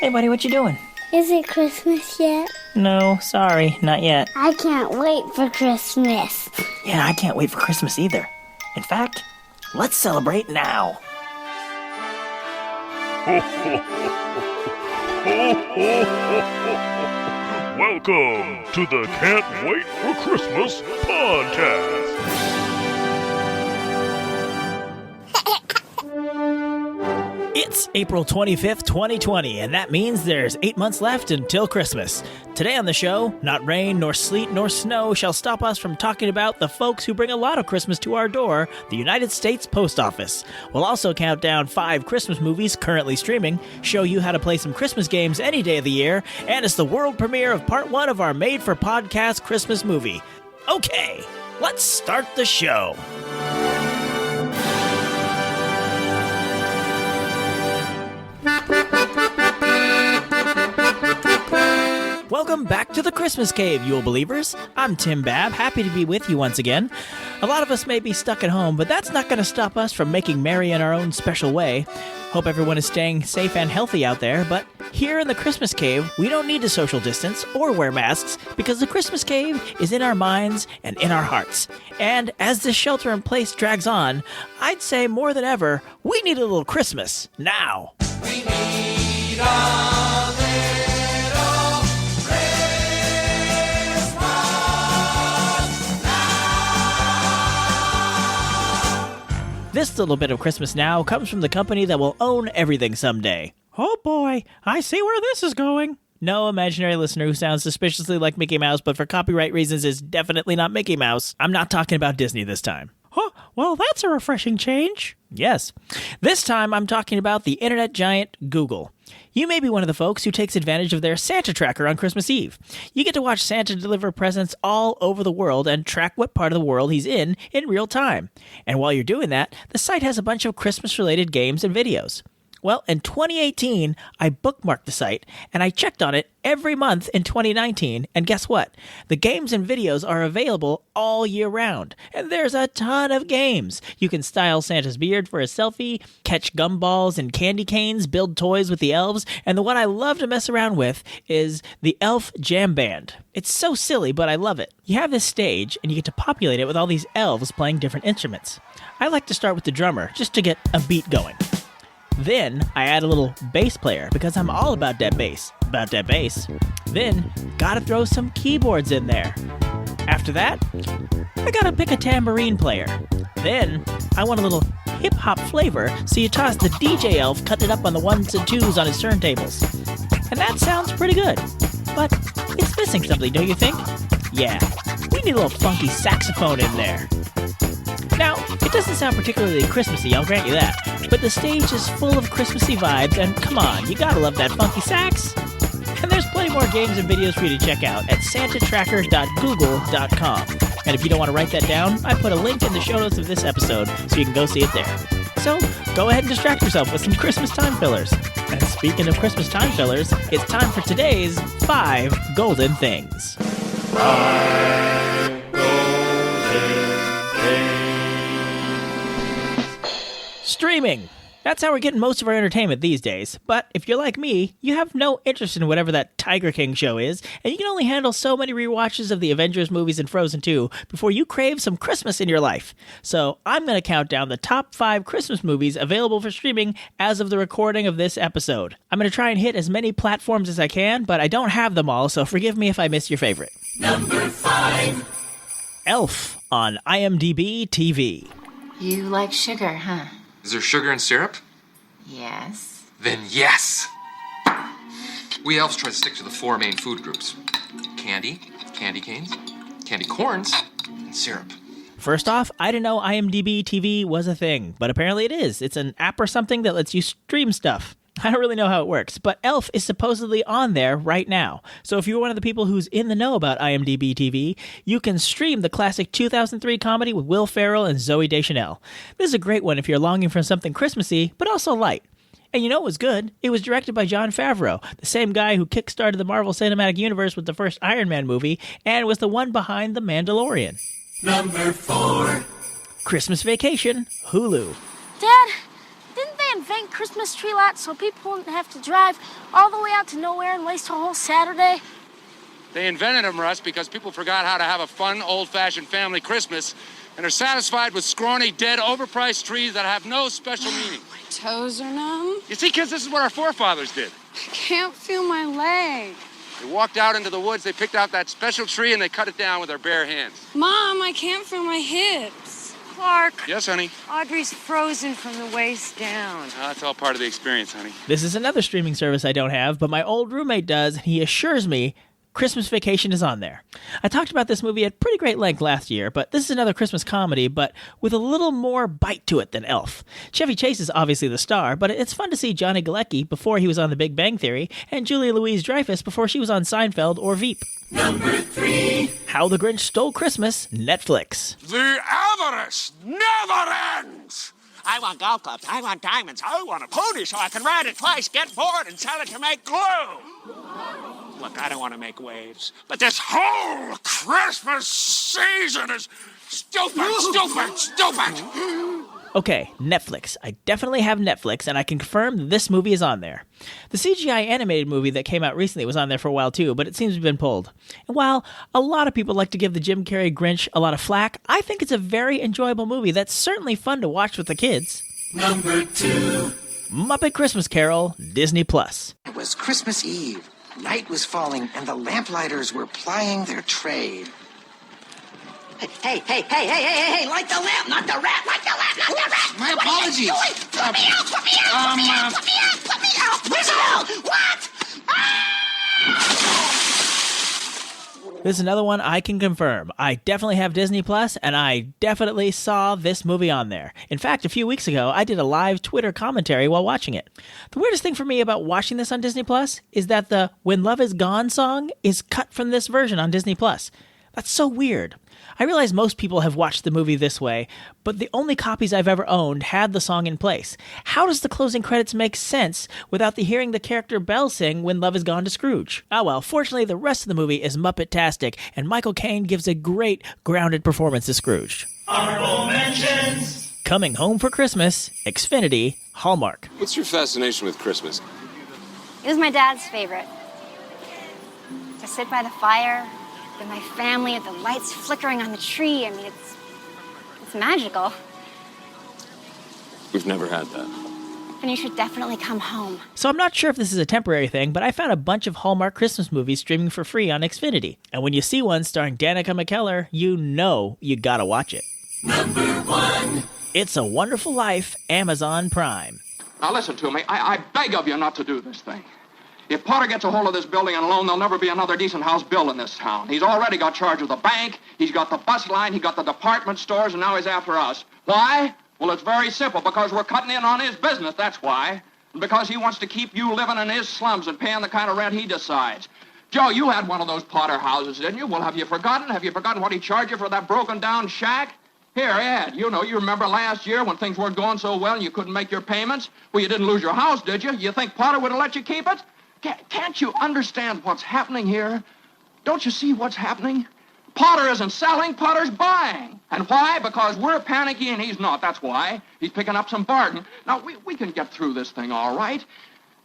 Hey, buddy, what you doing? Is it Christmas yet? No, sorry, not yet. I can't wait for Christmas. Yeah, I can't wait for Christmas either. In fact, let's celebrate now. Welcome to the Can't Wait for Christmas podcast. It's April 25th, 2020, and that means there's 8 months left until Christmas. Today on the show, not rain, nor sleet, nor snow shall stop us from talking about the folks who bring a lot of Christmas to our door, the United States Post Office. We'll also count down 5 Christmas movies currently streaming, show you how to play some Christmas games any day of the year, and it's the world premiere of part 1 of our made-for-podcast Christmas movie. Okay, let's start the show. Welcome back to the Christmas Cave, Yule Believers. I'm Tim Babb, happy to be with you once again. A lot of us may be stuck at home, but that's not going to stop us from making merry in our own special way. Hope everyone is staying safe and healthy out there, but here in the Christmas Cave, we don't need to social distance or wear masks because the Christmas Cave is in our minds and in our hearts. And as this shelter in place drags on, I'd say more than ever, we need a little Christmas now. We need a little This little bit of Christmas now comes from the company that will own everything someday. Oh boy, I see where this is going. No imaginary listener who sounds suspiciously like Mickey Mouse, but for copyright reasons is definitely not Mickey Mouse. I'm not talking about Disney this time. Oh, well, that's a refreshing change. Yes. This time I'm talking about the internet giant Google. You may be one of the folks who takes advantage of their Santa tracker on Christmas Eve. You get to watch Santa deliver presents all over the world and track what part of the world he's in real time. And while you're doing that, the site has a bunch of Christmas-related games and videos. Well, in 2018, I bookmarked the site, and I checked on it every month in 2019, and guess what? The games and videos are available all year round, and there's a ton of games. You can style Santa's beard for a selfie, catch gumballs and candy canes, build toys with the elves, and the one I love to mess around with is the Elf Jam Band. It's so silly, but I love it. You have this stage, and you get to populate it with all these elves playing different instruments. I like to start with the drummer, just to get a beat going. Then, I add a little bass player, because I'm all about that bass. Then, gotta throw some keyboards in there. After that, I gotta pick a tambourine player. Then, I want a little hip-hop flavor, so you toss the DJ elf cutting it up on the 1s and 2s on his turntables. And that sounds pretty good. But it's missing something, don't you think? Yeah, we need a little funky saxophone in there. Now, it doesn't sound particularly Christmassy, I'll grant you that, but the stage is full of Christmassy vibes, and come on, you gotta love that funky sax. And there's plenty more games and videos for you to check out at santatracker.google.com. And if you don't want to write that down, I put a link in the show notes of this episode so you can go see it there. So, go ahead and distract yourself with some Christmas time fillers. And speaking of Christmas time fillers, it's time for today's 5 golden things. 5 golden things. Streaming. That's how we're getting most of our entertainment these days. But if you're like me, you have no interest in whatever that Tiger King show is, and you can only handle so many rewatches of the Avengers movies and Frozen 2 before you crave some Christmas in your life. So I'm going to count down the top 5 Christmas movies available for streaming as of the recording of this episode. I'm going to try and hit as many platforms as I can, but I don't have them all, so forgive me if I miss your favorite. number 5. Elf on IMDb TV. You like sugar, huh? Is there sugar in syrup? Yes. Then yes! We elves try to stick to the 4 main food groups. Candy, candy canes, candy corns, and syrup. First off, I didn't know IMDb TV was a thing, but apparently it is. It's an app or something that lets you stream stuff. I don't really know how it works, but Elf is supposedly on there right now. So if you're one of the people who's in the know about IMDb TV, you can stream the classic 2003 comedy with Will Ferrell and Zooey Deschanel. This is a great one if you're longing for something Christmassy, but also light. And you know what was good? It was directed by Jon Favreau, the same guy who kickstarted the Marvel Cinematic Universe with the first Iron Man movie, and was the one behind The Mandalorian. Number 4. Christmas Vacation, Hulu. Dad, didn't they invent Christmas tree lot so people wouldn't have to drive all the way out to nowhere and waste a whole Saturday? They invented them, Russ, because people forgot how to have a fun, old-fashioned family Christmas and are satisfied with scrawny, dead, overpriced trees that have no special meaning. My toes are numb. You see, kids, this is what our forefathers did. I can't feel my leg. They walked out into the woods, they picked out that special tree, and they cut it down with their bare hands. Mom, I can't feel my hips. Clark. Yes, honey? Audrey's frozen from the waist down. That's all part of the experience, honey. This is another streaming service I don't have, but my old roommate does, and he assures me Christmas Vacation is on there. I talked about this movie at pretty great length last year, but this is another Christmas comedy, but with a little more bite to it than Elf. Chevy Chase is obviously the star, but it's fun to see Johnny Galecki before he was on The Big Bang Theory, and Julia Louis-Dreyfus before she was on Seinfeld or Veep. Number 3. How the Grinch Stole Christmas, Netflix. The avarice never ends! I want golf clubs, I want diamonds, I want a pony so I can ride it twice, get bored, and sell it to make glue. Look, I don't want to make waves, but this whole Christmas season is stupid. Okay, Netflix. I definitely have Netflix, and I can confirm this movie is on there. The CGI animated movie that came out recently was on there for a while too, but it seems to have been pulled. And while a lot of people like to give the Jim Carrey Grinch a lot of flack, I think it's a very enjoyable movie that's certainly fun to watch with the kids. Number 2. Muppet Christmas Carol, Disney+. It was Christmas Eve. Night was falling, and the lamplighters were plying their trade. Hey, light the lamp, not the rat, light the lamp, not the rat! My apologies. Put me out! Whistle! What? This is another one I can confirm. I definitely have Disney Plus, and I definitely saw this movie on there. In fact, a few weeks ago, I did a live Twitter commentary while watching it. The weirdest thing for me about watching this on Disney Plus is that the When Love Is Gone song is cut from this version on Disney Plus. That's so weird. I realize most people have watched the movie this way, but the only copies I've ever owned had the song in place. How does the closing credits make sense without hearing the character Belle sing When Love Is Gone to Scrooge? Ah well, fortunately the rest of the movie is Muppet-tastic, and Michael Caine gives a great, grounded performance as Scrooge. Honorable mentions. Coming Home for Christmas, Xfinity, Hallmark. What's your fascination with Christmas? It was my dad's favorite. To sit by the fire with my family, with the lights flickering on the tree. I mean, it's magical. We've never had that. Then you should definitely come home. So I'm not sure if this is a temporary thing, but I found a bunch of Hallmark Christmas movies streaming for free on Xfinity. And when you see one starring Danica McKellar, you know you gotta watch it. Number 1. It's a Wonderful Life, Amazon Prime. Now listen to me. I beg of you not to do this thing. If Potter gets a hold of this building alone, there'll never be another decent house built in this town. He's already got charge of the bank, he's got the bus line, he got the department stores, and now he's after us. Why? Well, it's very simple. Because we're cutting in on his business, that's why. And because he wants to keep you living in his slums and paying the kind of rent he decides. Joe, you had one of those Potter houses, didn't you? Well, have you forgotten? Have you forgotten what he charged you for that broken-down shack? Here, Ed, you remember last year when things weren't going so well and you couldn't make your payments? Well, you didn't lose your house, did you? You think Potter would have let you keep it? Can't you understand what's happening here? Don't you see what's happening? Potter isn't selling, Potter's buying. And why? Because we're panicky and he's not, that's why. He's picking up some bargain. Now, we can get through this thing all right.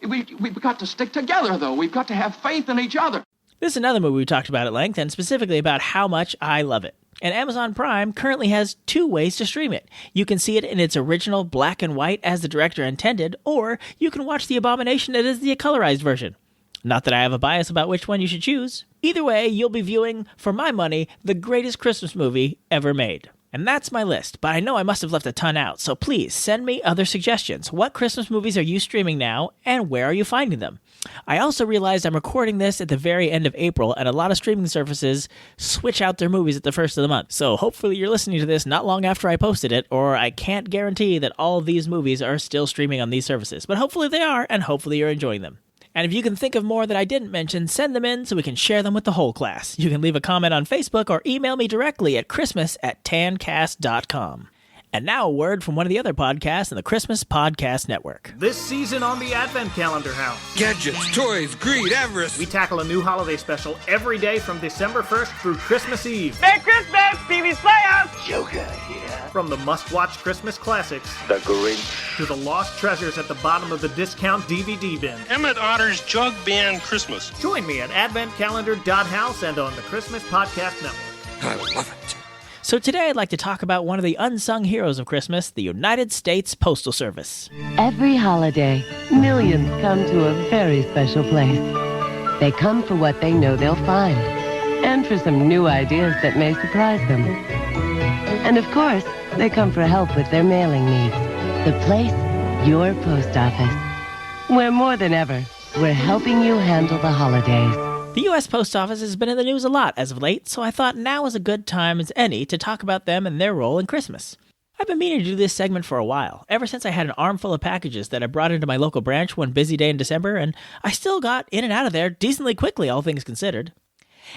We've got to stick together, though. We've got to have faith in each other. This is another movie we talked about at length, and specifically about how much I love it. And Amazon Prime currently has 2 ways to stream it. You can see it in its original black and white as the director intended, or you can watch the abomination that is the colorized version. Not that I have a bias about which one you should choose. Either way, you'll be viewing, for my money, the greatest Christmas movie ever made. And that's my list, but I know I must have left a ton out, so please send me other suggestions. What Christmas movies are you streaming now, and where are you finding them? I also realized I'm recording this at the very end of April, and a lot of streaming services switch out their movies at the first of the month. So hopefully you're listening to this not long after I posted it, or I can't guarantee that all of these movies are still streaming on these services. But hopefully they are, and hopefully you're enjoying them. And if you can think of more that I didn't mention, send them in so we can share them with the whole class. You can leave a comment on Facebook or email me directly at christmas@tancast.com. And now a word from one of the other podcasts in the Christmas Podcast Network. This season on the Advent Calendar House. Gadgets, toys, greed, avarice. We tackle a new holiday special every day from December 1st through Christmas Eve. Merry Christmas, Phoebe's Playhouse! Joker here. From the must-watch Christmas classics, The Grinch, to the lost treasures at the bottom of the discount DVD bin. Emmett Otter's Jug Band Christmas. Join me at adventcalendar.house and on the Christmas Podcast Network. I love it. So today I'd like to talk about one of the unsung heroes of Christmas, the United States Postal Service. Every holiday, millions come to a very special place. They come for what they know they'll find, and for some new ideas that may surprise them. And of course, they come for help with their mailing needs. The place, your post office. Where more than ever, we're helping you handle the holidays. The U.S. Post Office has been in the news a lot as of late, so I thought now is a good time as any to talk about them and their role in Christmas. I've been meaning to do this segment for a while, ever since I had an armful of packages that I brought into my local branch one busy day in December, and I still got in and out of there decently quickly, all things considered.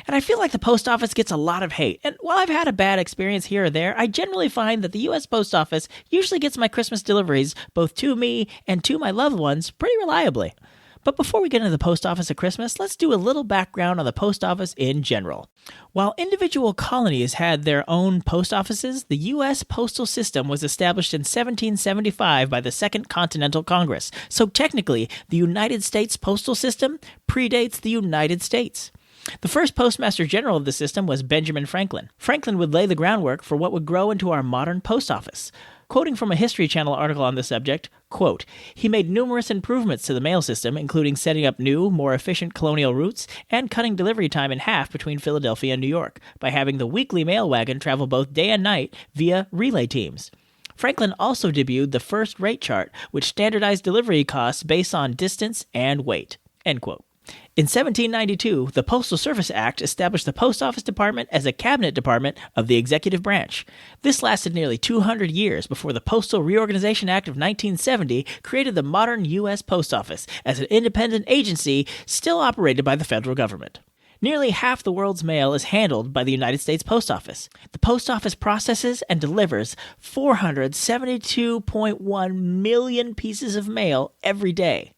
And I feel like the post office gets a lot of hate, and while I've had a bad experience here or there, I generally find that the U.S. Post Office usually gets my Christmas deliveries, both to me and to my loved ones, pretty reliably. But before we get into the post office at Christmas, let's do a little background on the post office in general. While individual colonies had their own post offices, the U.S. postal system was established in 1775 by the Second Continental Congress. So technically, the United States postal system predates the United States. The first Postmaster General of the system was Benjamin Franklin. Franklin would lay the groundwork for what would grow into our modern post office. Quoting from a History Channel article on the subject, quote, "He made numerous improvements to the mail system, including setting up new, more efficient colonial routes and cutting delivery time in half between Philadelphia and New York by having the weekly mail wagon travel both day and night via relay teams. Franklin also debuted the first rate chart, which standardized delivery costs based on distance and weight." End quote. In 1792, the Postal Service Act established the Post Office Department as a cabinet department of the executive branch. This lasted nearly 200 years before the Postal Reorganization Act of 1970 created the modern U.S. Post Office as an independent agency still operated by the federal government. Nearly half the world's mail is handled by the United States Post Office. The Post Office processes and delivers 472.1 million pieces of mail every day.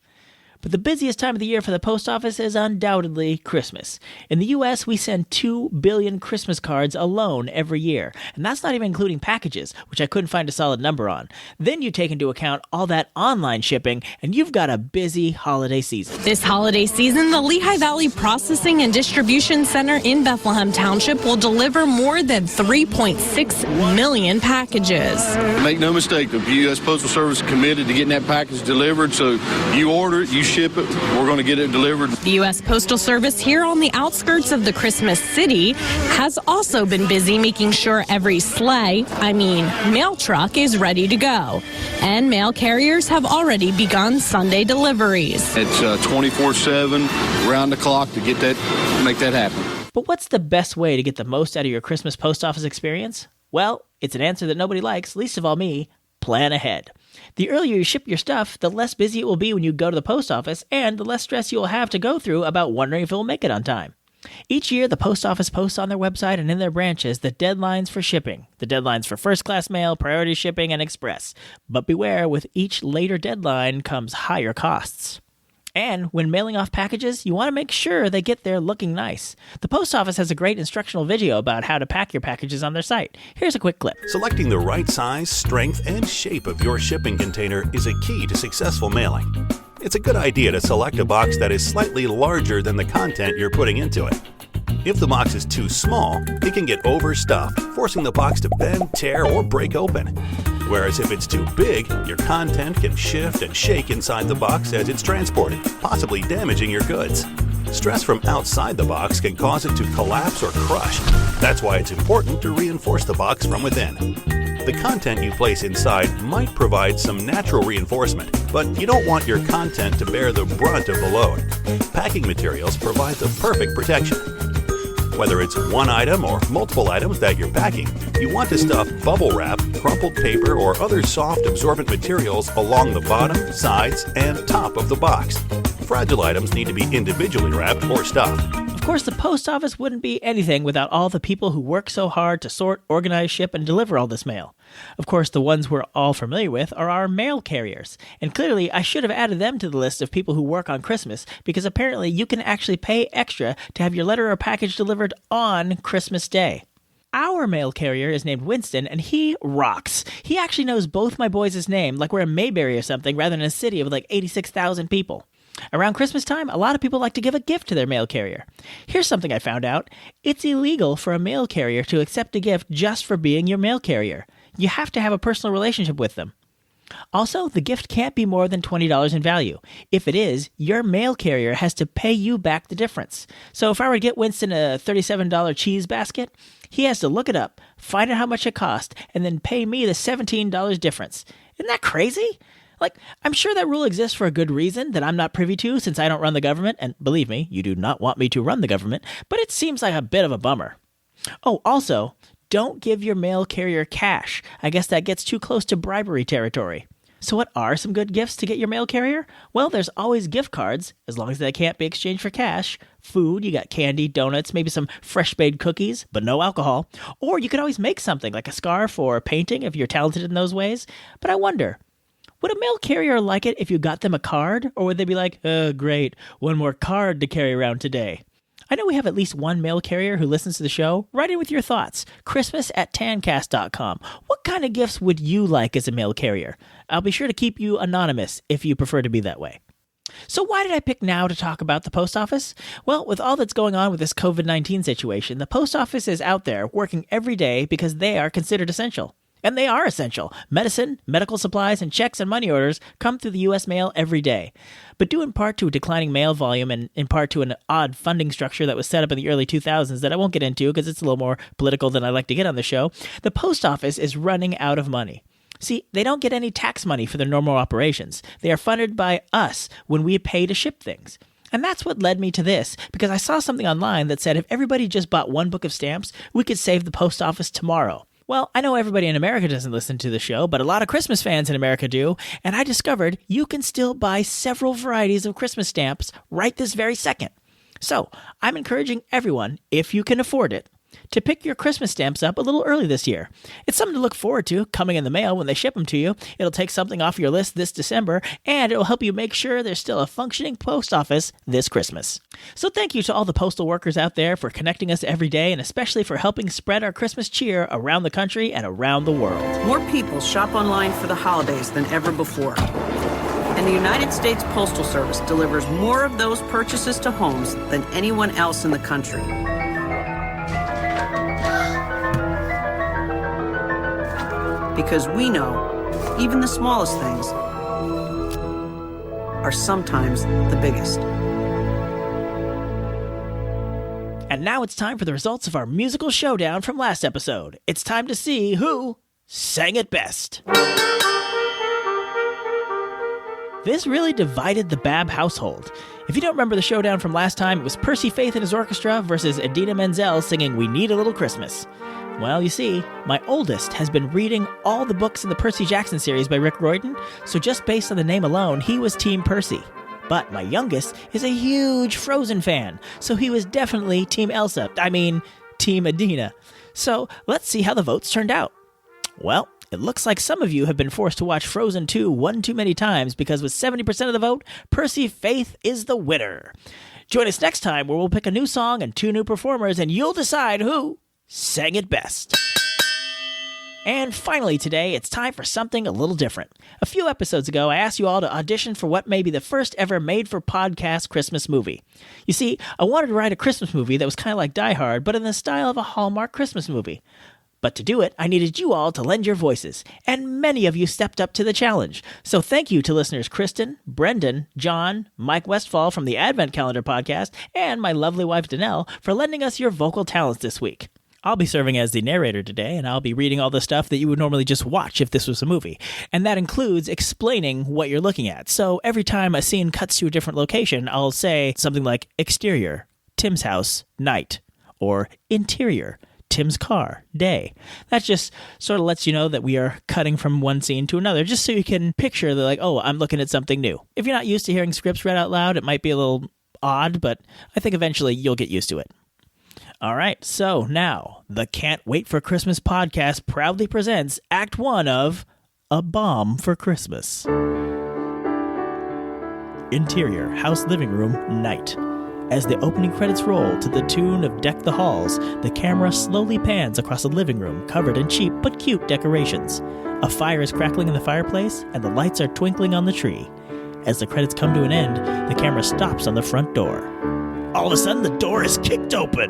But the busiest time of the year for the post office is undoubtedly Christmas. In the U.S., we send 2 billion Christmas cards alone every year, and that's not even including packages, which I couldn't find a solid number on. Then you take into account all that online shipping, and you've got a busy holiday season. This holiday season, the Lehigh Valley Processing and Distribution Center in Bethlehem Township will deliver more than 3.6 million packages. Make no mistake, the U.S. Postal Service is committed to getting that package delivered, so you order it, you ship it, we're going to get it delivered. The U.S. Postal Service here on the outskirts of the Christmas city has also been busy making sure every mail truck is ready to go. And mail carriers have already begun Sunday deliveries. It's 24/7, round the clock to make that happen. But what's the best way to get the most out of your Christmas post office experience? Well, it's an answer that nobody likes, least of all me: plan ahead. The earlier you ship your stuff, the less busy it will be when you go to the post office, and the less stress you will have to go through about wondering if it will make it on time. Each year, the post office posts on their website and in their branches the deadlines for shipping, the deadlines for first-class mail, priority shipping, and express. But beware, with each later deadline comes higher costs. And when mailing off packages, you want to make sure they get there looking nice. The post office has a great instructional video about how to pack your packages on their site. Here's a quick clip. Selecting the right size, strength, and shape of your shipping container is a key to successful mailing. It's a good idea to select a box that is slightly larger than the content you're putting into it. If the box is too small, it can get overstuffed, forcing the box to bend, tear, or break open. Whereas if it's too big, your content can shift and shake inside the box as it's transported, possibly damaging your goods. Stress from outside the box can cause it to collapse or crush. That's why it's important to reinforce the box from within. The content you place inside might provide some natural reinforcement, but you don't want your content to bear the brunt of the load. Packing materials provide the perfect protection. Whether it's one item or multiple items that you're packing, you want to stuff bubble wrap, crumpled paper, or other soft absorbent materials along the bottom, sides, and top of the box. Fragile items need to be individually wrapped or stuffed. Of course, the post office wouldn't be anything without all the people who work so hard to sort, organize, ship, and deliver all this mail. Of course, the ones we're all familiar with are our mail carriers. And clearly, I should have added them to the list of people who work on Christmas, because apparently you can actually pay extra to have your letter or package delivered on Christmas Day. Our mail carrier is named Winston, and he rocks. He actually knows both my boys' name, like we're in Mayberry or something, rather than a city of like 86,000 people. Around Christmas time, a lot of people like to give a gift to their mail carrier. Here's something I found out. It's illegal for a mail carrier to accept a gift just for being your mail carrier. You have to have a personal relationship with them. Also, the gift can't be more than $20 in value. If it is, your mail carrier has to pay you back the difference. So if I were to get Winston a $37 cheese basket, he has to look it up, find out how much it cost, and then pay me the $17 difference. Isn't that crazy? Like, I'm sure that rule exists for a good reason that I'm not privy to since I don't run the government, and believe me, you do not want me to run the government, but it seems like a bit of a bummer. Oh, also, don't give your mail carrier cash. I guess that gets too close to bribery territory. So what are some good gifts to get your mail carrier? Well, there's always gift cards, as long as they can't be exchanged for cash. Food, you got candy, donuts, maybe some fresh-baked cookies, but no alcohol. Or you could always make something, like a scarf or a painting if you're talented in those ways. But I wonder, would a mail carrier like it if you got them a card? Or would they be like, oh, great, one more card to carry around today? I know we have at least one mail carrier who listens to the show. Write in with your thoughts. Christmas@tancast.com. What kind of gifts would you like as a mail carrier? I'll be sure to keep you anonymous if you prefer to be that way. So why did I pick now to talk about the post office? Well, with all that's going on with this COVID-19 situation, the post office is out there working every day because they are considered essential. And they are essential. Medicine, medical supplies, and checks and money orders come through the U.S. mail every day. But due in part to a declining mail volume and in part to an odd funding structure that was set up in the early 2000s that I won't get into because it's a little more political than I like to get on the show, the post office is running out of money. See, they don't get any tax money for their normal operations. They are funded by us when we pay to ship things. And that's what led me to this, because I saw something online that said if everybody just bought one book of stamps, we could save the post office tomorrow. Well, I know everybody in America doesn't listen to the show, but a lot of Christmas fans in America do, and I discovered you can still buy several varieties of Christmas stamps right this very second. So, I'm encouraging everyone, if you can afford it, to pick your Christmas stamps up a little early this year. It's something to look forward to coming in the mail when they ship them to you. It'll take something off your list this December, and it'll help you make sure there's still a functioning post office this Christmas. So thank you to all the postal workers out there for connecting us every day, and especially for helping spread our Christmas cheer around the country and around the world. More people shop online for the holidays than ever before. And the United States Postal Service delivers more of those purchases to homes than anyone else in the country. Because we know even the smallest things are sometimes the biggest. And now it's time for the results of our musical showdown from last episode. It's time to see who sang it best. This really divided the Babb household. If you don't remember the showdown from last time, it was Percy Faith and his orchestra versus Idina Menzel singing We Need a Little Christmas. Well, you see, my oldest has been reading all the books in the Percy Jackson series by Rick Riordan, so just based on the name alone, he was Team Percy. But my youngest is a huge Frozen fan, so he was definitely Team Elsa. Team Idina. So let's see how the votes turned out. Well, it looks like some of you have been forced to watch Frozen 2 one too many times because with 70% of the vote, Percy Faith is the winner. Join us next time where we'll pick a new song and 2 new performers and you'll decide who sang it best. And finally today, it's time for something a little different. A few episodes ago, I asked you all to audition for what may be the first ever made-for-podcast Christmas movie. You see, I wanted to write a Christmas movie that was kind of like Die Hard, but in the style of a Hallmark Christmas movie. But to do it, I needed you all to lend your voices, and many of you stepped up to the challenge. So thank you to listeners Kristen, Brendan, John, Mike Westfall from the Advent Calendar podcast, and my lovely wife Danelle for lending us your vocal talents this week. I'll be serving as the narrator today, and I'll be reading all the stuff that you would normally just watch if this was a movie. And that includes explaining what you're looking at. So every time a scene cuts to a different location, I'll say something like exterior, Tim's house, night, or interior, Tim's car, day. That just sort of lets you know that we are cutting from one scene to another, just so you can picture that, like, oh, I'm looking at something new. If you're not used to hearing scripts read out loud, it might be a little odd, but I think eventually you'll get used to it. All right, so now the Can't Wait for Christmas podcast proudly presents Act 1 of A Bomb for Christmas. Interior, house living room, night. As the opening credits roll to the tune of Deck the Halls, the camera slowly pans across a living room covered in cheap but cute decorations. A fire is crackling in the fireplace, and the lights are twinkling on the tree. As the credits come to an end, the camera stops on the front door. All of a sudden, the door is kicked open.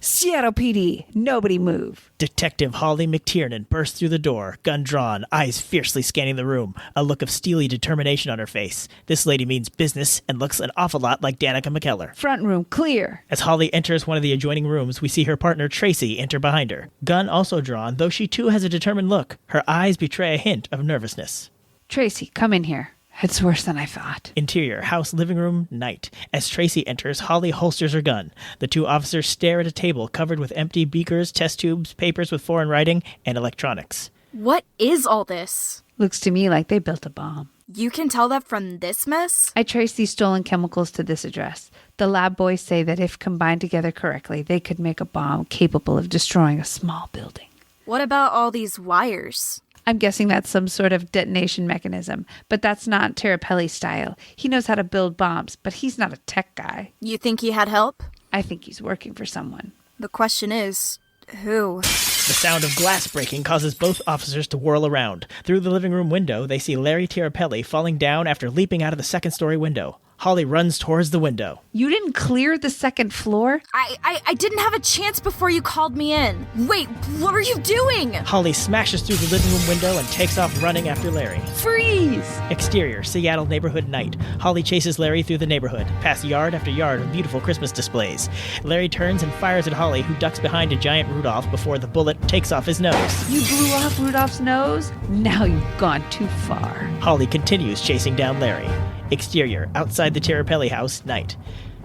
Seattle PD, nobody move. Detective Holly McTiernan bursts through the door, gun drawn, eyes fiercely scanning the room, a look of steely determination on her face. This lady means business and looks an awful lot like Danica McKellar. Front room clear. As Holly enters one of the adjoining rooms, we see her partner Tracy enter behind her. Gun also drawn, though she too has a determined look. Her eyes betray a hint of nervousness. Tracy, come in here. It's worse than I thought. Interior, house, living room, night. As Tracy enters, Holly holsters her gun. The two officers stare at a table covered with empty beakers, test tubes, papers with foreign writing, and electronics. What is all this? Looks to me like they built a bomb. You can tell that from this mess? I traced these stolen chemicals to this address. The lab boys say that if combined together correctly, they could make a bomb capable of destroying a small building. What about all these wires? I'm guessing that's some sort of detonation mechanism, but that's not Tirapelli's style. He knows how to build bombs, but he's not a tech guy. You think he had help? I think he's working for someone. The question is, who? The sound of glass breaking causes both officers to whirl around. Through the living room window, they see Larry Tirapelli falling down after leaping out of the second-story window. Holly runs towards the window. You didn't clear the second floor? I didn't have a chance before you called me in. Wait, what are you doing? Holly smashes through the living room window and takes off running after Larry. Freeze! Exterior, Seattle neighborhood night. Holly chases Larry through the neighborhood, past yard after yard of beautiful Christmas displays. Larry turns and fires at Holly, who ducks behind a giant Rudolph before the bullet takes off his nose. You blew off Rudolph's nose? Now you've gone too far. Holly continues chasing down Larry. Exterior, outside the Tirapelli house, night.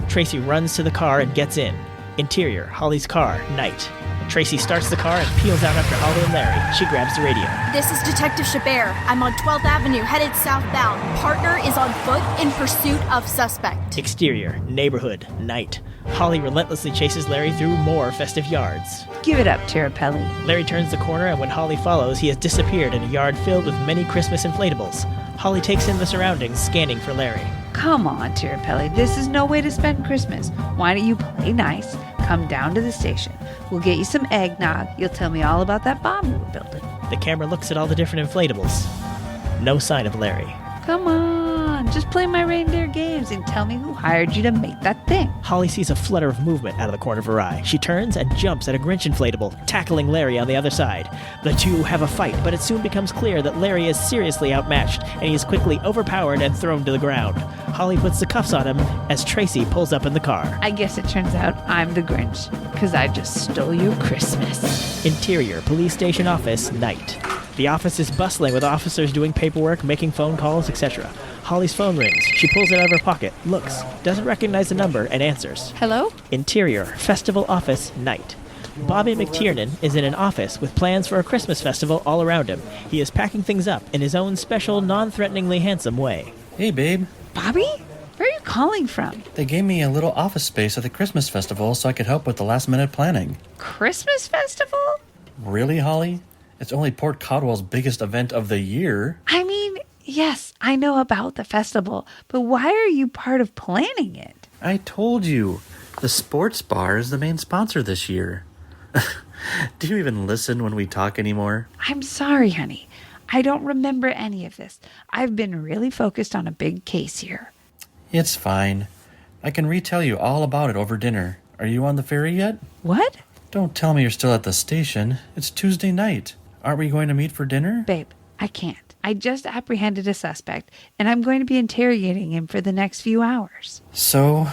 Tracy runs to the car and gets in. Interior, Holly's car, night. Tracy starts the car and peels out after Holly and Larry. She grabs the radio. This is Detective Chabert. I'm on 12th Avenue, headed southbound. Partner is on foot in pursuit of suspect. Exterior, neighborhood, night. Holly relentlessly chases Larry through more festive yards. Give it up, Tirapelli. Larry turns the corner, and when Holly follows, he has disappeared in a yard filled with many Christmas inflatables. Holly takes in the surroundings, scanning for Larry. Come on, Tirapelli. This is no way to spend Christmas. Why don't you play nice? Come down to the station. We'll get you some eggnog. You'll tell me all about that bomb you were building. The camera looks at all the different inflatables. No sign of Larry. Come on, just play my reindeer games and tell me who hired you to make that thing. Holly sees a flutter of movement out of the corner of her eye. She turns and jumps at a Grinch inflatable, tackling Larry on the other side. The two have a fight, but it soon becomes clear that Larry is seriously outmatched, and he is quickly overpowered and thrown to the ground. Holly puts the cuffs on him as Tracy pulls up in the car. I guess it turns out I'm the Grinch, because I just stole your Christmas. Interior, police station office, night. The office is bustling with officers doing paperwork, making phone calls, etc. Holly's phone rings. She pulls it out of her pocket, looks, doesn't recognize the number, and answers. Hello? Interior, festival office, night. Bobby McTiernan is in an office with plans for a Christmas festival all around him. He is packing things up in his own special, non-threateningly handsome way. Hey, babe. Bobby? Where are you calling from? They gave me a little office space at the Christmas festival so I could help with the last-minute planning. Christmas festival? Really, Holly? It's only Port Caldwell's biggest event of the year. I mean, yes, I know about the festival, but why are you part of planning it? I told you. The sports bar is the main sponsor this year. Do you even listen when we talk anymore? I'm sorry, honey. I don't remember any of this. I've been really focused on a big case here. It's fine. I can retell you all about it over dinner. Are you on the ferry yet? What? Don't tell me you're still at the station. It's Tuesday night. Aren't we going to meet for dinner? Babe, I can't. I just apprehended a suspect, and I'm going to be interrogating him for the next few hours. So,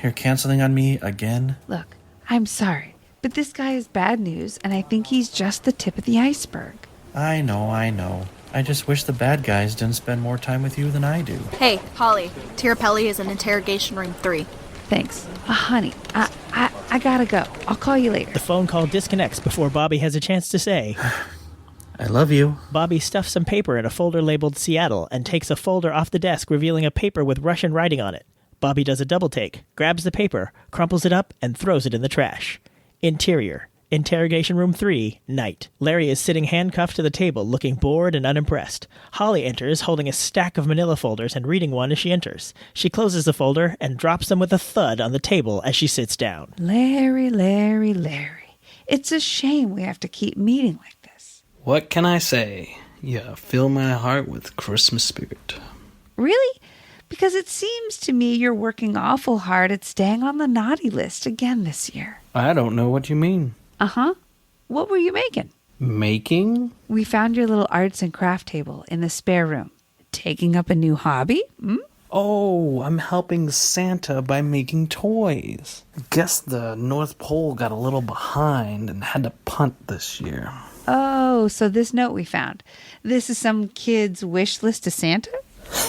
you're canceling on me again? Look, I'm sorry, but this guy is bad news, and I think he's just the tip of the iceberg. I know. I just wish the bad guys didn't spend more time with you than I do. Hey, Holly. Tirapelli is in interrogation room 3. Thanks. Honey, I gotta go. I'll call you later. The phone call disconnects before Bobby has a chance to say, I love you. Bobby stuffs some paper in a folder labeled Seattle and takes a folder off the desk, revealing a paper with Russian writing on it. Bobby does a double take, grabs the paper, crumples it up, and throws it in the trash. Interior. Interrogation room 3, night. Larry is sitting handcuffed to the table, looking bored and unimpressed. Holly enters, holding a stack of manila folders and reading one as she enters. She closes the folder and drops them with a thud on the table as she sits down. Larry, Larry, Larry. It's a shame we have to keep meeting like this. What can I say? You fill my heart with Christmas spirit. Really? Because it seems to me you're working awful hard at staying on the naughty list again this year. I don't know what you mean. Uh-huh. What were you making? Making? We found your little arts and craft table in the spare room. Taking up a new hobby? Oh, I'm helping Santa by making toys. Guess the North Pole got a little behind and had to punt this year. Oh, so this note we found. This is some kid's wish list to Santa?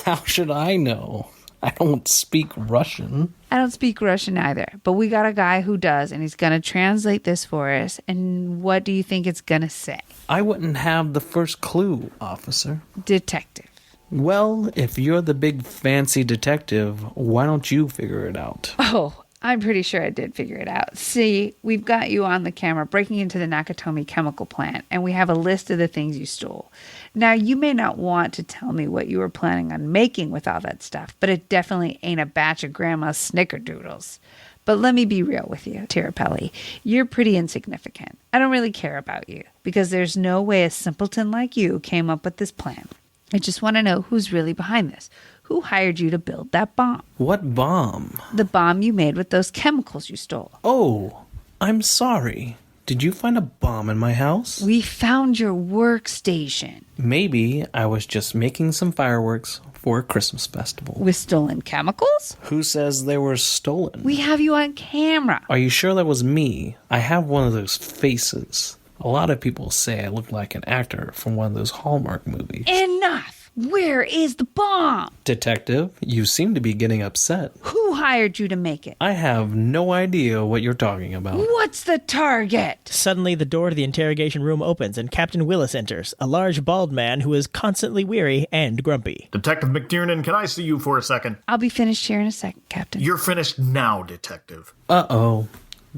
How should I know? I don't speak Russian. I don't speak Russian either, but we got a guy who does, and he's going to translate this for us. And what do you think it's going to say? I wouldn't have the first clue, officer. Detective. Well, if you're the big fancy detective, why don't you figure it out? Oh, I'm pretty sure I did figure it out. See, we've got you on the camera breaking into the Nakatomi chemical plant, and we have a list of the things you stole. Now, you may not want to tell me what you were planning on making with all that stuff, but it definitely ain't a batch of Grandma's snickerdoodles. But let me be real with you, Tirapelli. You're pretty insignificant. I don't really care about you, because there's no way a simpleton like you came up with this plan. I just want to know who's really behind this. Who hired you to build that bomb? What bomb? The bomb you made with those chemicals you stole. Oh, I'm sorry. Did you find a bomb in my house? We found your workstation. Maybe I was just making some fireworks for a Christmas festival. With stolen chemicals? Who says they were stolen? We have you on camera. Are you sure that was me? I have one of those faces. A lot of people say I look like an actor from one of those Hallmark movies. Enough! Where is the bomb? Detective, you seem to be getting upset. Who hired you to make it? I have no idea what you're talking about. What's the target? Suddenly, the door to the interrogation room opens and Captain Willis enters, a large bald man who is constantly weary and grumpy. Detective McTiernan, can I see you for a second? I'll be finished here in a second, Captain. You're finished now, Detective. Uh-oh.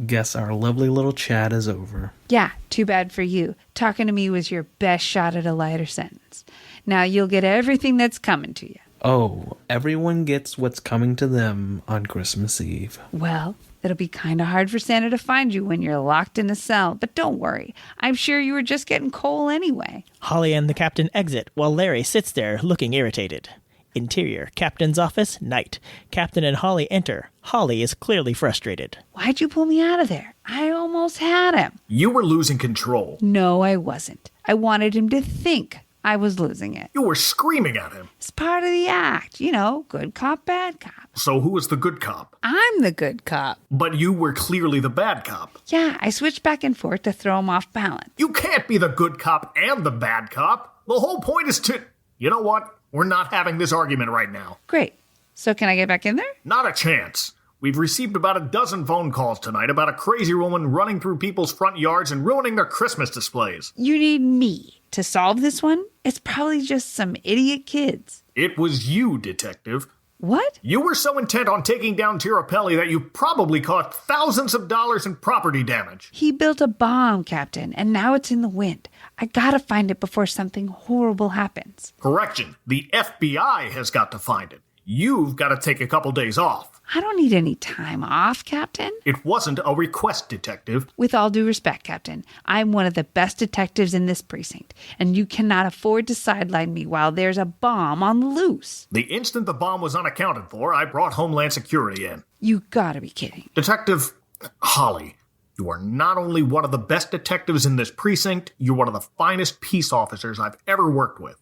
Guess our lovely little chat is over. Yeah, too bad for you. Talking to me was your best shot at a lighter sentence. Now you'll get everything that's coming to you. Oh, everyone gets what's coming to them on Christmas Eve. Well, it'll be kind of hard for Santa to find you when you're locked in a cell, but don't worry. I'm sure you were just getting coal anyway. Holly and the captain exit while Larry sits there looking irritated. Interior, captain's office, night. Captain and Holly enter. Holly is clearly frustrated. Why'd you pull me out of there? I almost had him. You were losing control. No, I wasn't. I wanted him to think I was losing it. You were screaming at him. It's part of the act. You know, good cop, bad cop. So who was the good cop? I'm the good cop. But you were clearly the bad cop. Yeah, I switched back and forth to throw him off balance. You can't be the good cop and the bad cop. The whole point is to... You know what? We're not having this argument right now. Great. So can I get back in there? Not a chance. We've received about a dozen phone calls tonight about a crazy woman running through people's front yards and ruining their Christmas displays. You need me to solve this one? It's probably just some idiot kids. It was you, Detective. What? You were so intent on taking down Tirapelli that you probably caused thousands of dollars in property damage. He built a bomb, Captain, and now it's in the wind. I gotta find it before something horrible happens. Correction. The FBI has got to find it. You've got to take a couple days off. I don't need any time off, Captain. It wasn't a request, Detective. With all due respect, Captain, I'm one of the best detectives in this precinct, and you cannot afford to sideline me while there's a bomb on the loose. The instant the bomb was unaccounted for, I brought Homeland Security in. You gotta be kidding. Detective Holly, you are not only one of the best detectives in this precinct, you're one of the finest peace officers I've ever worked with.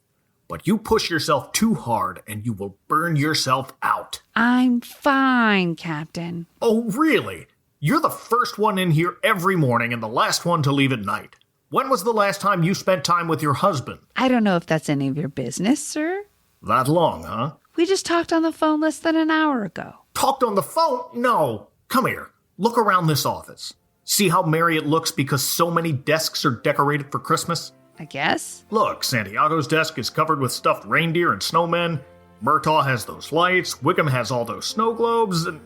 But you push yourself too hard and you will burn yourself out. I'm fine, Captain. Oh, really? You're the first one in here every morning and the last one to leave at night. When was the last time you spent time with your husband? I don't know if that's any of your business, sir. That long, huh? We just talked on the phone less than an hour ago. Talked on the phone? No. Come here. Look around this office. See how merry it looks because so many desks are decorated for Christmas? I guess. Look, Santiago's desk is covered with stuffed reindeer and snowmen. Murtaugh has those lights, Wickham has all those snow globes, and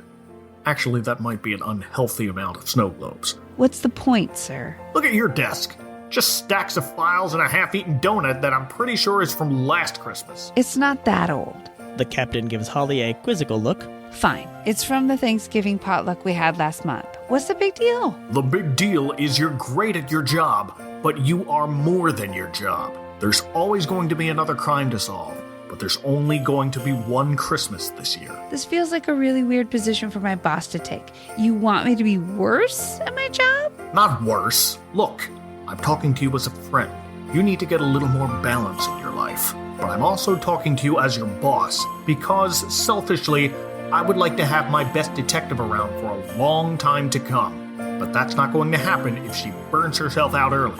actually that might be an unhealthy amount of snow globes. What's the point, sir? Look at your desk. Just stacks of files and a half-eaten donut that I'm pretty sure is from last Christmas. It's not that old. The captain gives Holly a quizzical look. Fine. It's from the Thanksgiving potluck we had last month. What's the big deal? The big deal is you're great at your job, but you are more than your job. There's always going to be another crime to solve, but there's only going to be one Christmas this year. This feels like a really weird position for my boss to take. You want me to be worse at my job? Not worse. Look, I'm talking to you as a friend. You need to get a little more balance in your life. But I'm also talking to you as your boss, because selfishly, I would like to have my best detective around for a long time to come. But that's not going to happen if she burns herself out early.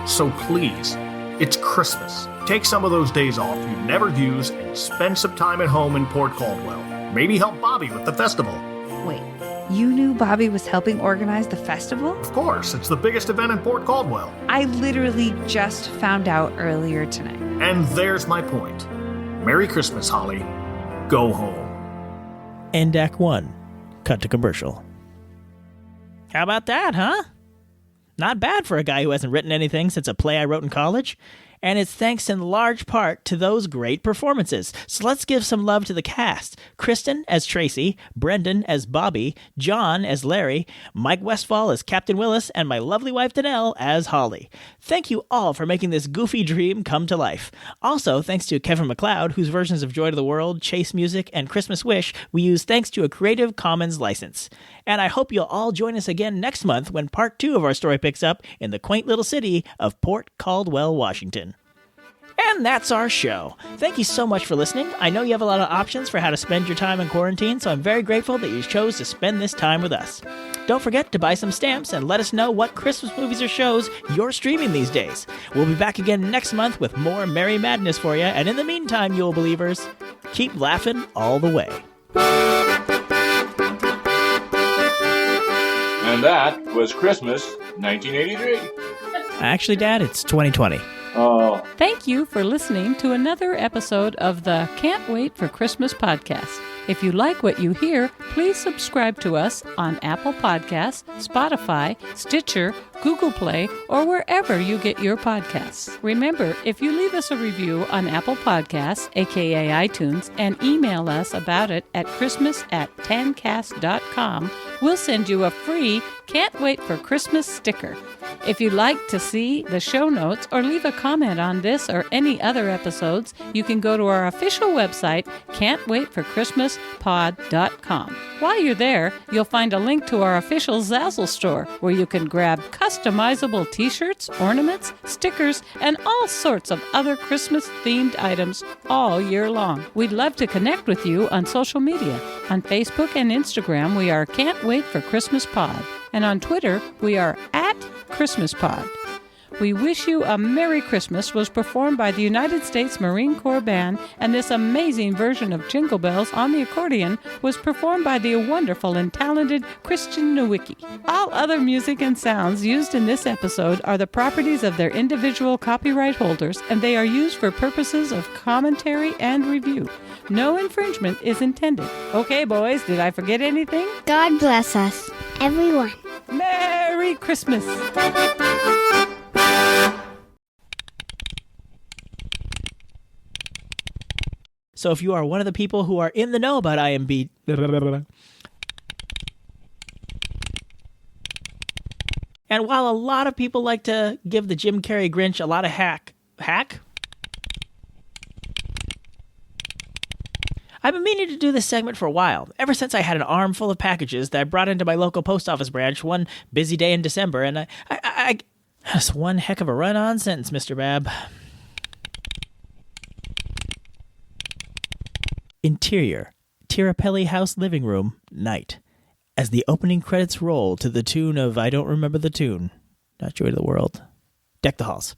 So please, it's Christmas. Take some of those days off you never use and spend some time at home in Port Caldwell. Maybe help Bobby with the festival. Wait, you knew Bobby was helping organize the festival? Of course, it's the biggest event in Port Caldwell. I literally just found out earlier tonight. And there's my point. Merry Christmas, Holly. Go home. End Act 1. Cut to commercial. How about that, huh? Not bad for a guy who hasn't written anything since a play I wrote in college. And it's thanks in large part to those great performances. So let's give some love to the cast. Kristen as Tracy, Brendan as Bobby, John as Larry, Mike Westfall as Captain Willis, and my lovely wife Danelle as Holly. Thank you all for making this goofy dream come to life. Also, thanks to Kevin MacLeod, whose versions of Joy to the World, Chase Music, and Christmas Wish we use thanks to a Creative Commons license. And I hope you'll all join us again next month when part 2 of our story picks up in the quaint little city of Port Caldwell, Washington. And that's our show. Thank you so much for listening. I know you have a lot of options for how to spend your time in quarantine, so I'm very grateful that you chose to spend this time with us. Don't forget to buy some stamps and let us know what Christmas movies or shows you're streaming these days. We'll be back again next month with more Merry Madness for you, and in the meantime, Yule Believers, keep laughing all the way. And that was Christmas 1983. Actually, Dad, it's 2020. Oh. Thank you for listening to another episode of the Can't Wait for Christmas podcast. If you like what you hear, please subscribe to us on Apple Podcasts, Spotify, Stitcher, Google Play, or wherever you get your podcasts. Remember, if you leave us a review on Apple Podcasts, aka iTunes, and email us about it at christmas@tancast.com, we'll send you a free Can't Wait for Christmas sticker. If you'd like to see the show notes or leave a comment on this or any other episodes, you can go to our official website, can'twaitforchristmaspod.com. While you're there, you'll find a link to our official Zazzle store, where you can grab customizable t-shirts, ornaments, stickers, and all sorts of other Christmas-themed items all year long. We'd love to connect with you on social media. On Facebook and Instagram, we are Can't Wait for Christmas Pod. And on Twitter, we are @ChristmasPod. We Wish You a Merry Christmas was performed by the United States Marine Corps Band, and this amazing version of Jingle Bells on the accordion was performed by the wonderful and talented Christian Nowicki. All other music and sounds used in this episode are the properties of their individual copyright holders, and they are used for purposes of commentary and review. No infringement is intended. Okay, boys, did I forget anything? God bless us, everyone. Merry Christmas! So if you are one of the people who are in the know about IMB... And while a lot of people like to give the Jim Carrey Grinch a lot of hack? I've been meaning to do this segment for a while, ever since I had an armful of packages that I brought into my local post office branch one busy day in December, and I that's one heck of a run-on sentence, Mr. Bab. Interior, Tirapelli House living room, night. As the opening credits roll to the tune of I don't remember the tune. Not Joy to the World. Deck the halls.